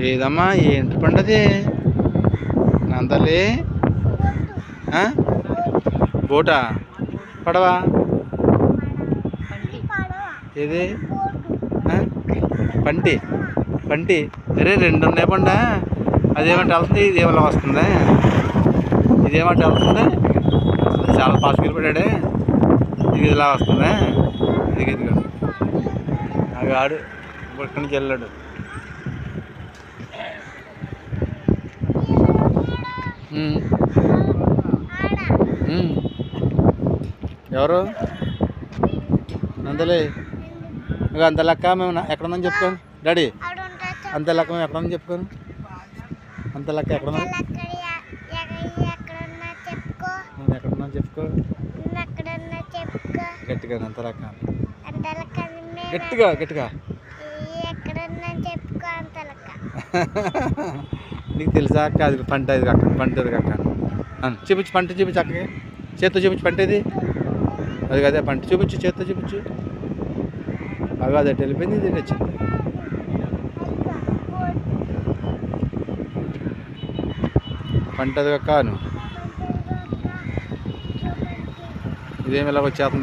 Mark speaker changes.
Speaker 1: ఏదమ్మా ఏంటి పండది నందలే బోటా పడవా ఏది పంటి పంటి అరే రెండు ఉన్నాయి పండ అదేమంటే వెళ్తుంది ఇదేమలా వస్తుందా ఇదేమంటే వెళ్తుంది చాలా పాసుకెళ్ళి పడ్డాడే ఇది ఇలా వస్తుందా ఇది ఇదిగా అవి ఆడు ఇక్కడి నుంచి వెళ్ళాడు ఎవరు నందలే ఇక అంత లెక్క మేము ఎక్కడుందని చెప్పుకోను డాడీ అంత లెక్క మేము ఎక్కడుందని చెప్పుకోను అంత లెక్క ఎక్కడున్నా ఎక్కడున్నా చెప్పుకో గట్టిగా అంత లెక్క గట్టిగా గట్టిగా నీకు తెలుసా అక్క అది పంట అది అక్క పంట అది అక్క చూపించు పంట చూపించు అక్కకి చేత్తో చూపించు పంట ఇది అది కదే పంట చూపించు చేత్తో చూపించు అవి అదే వెళ్ళిపోయింది ఇది వచ్చింది పంట అది కాను ఇదేమి ఇలా వచ్చేస్తుంది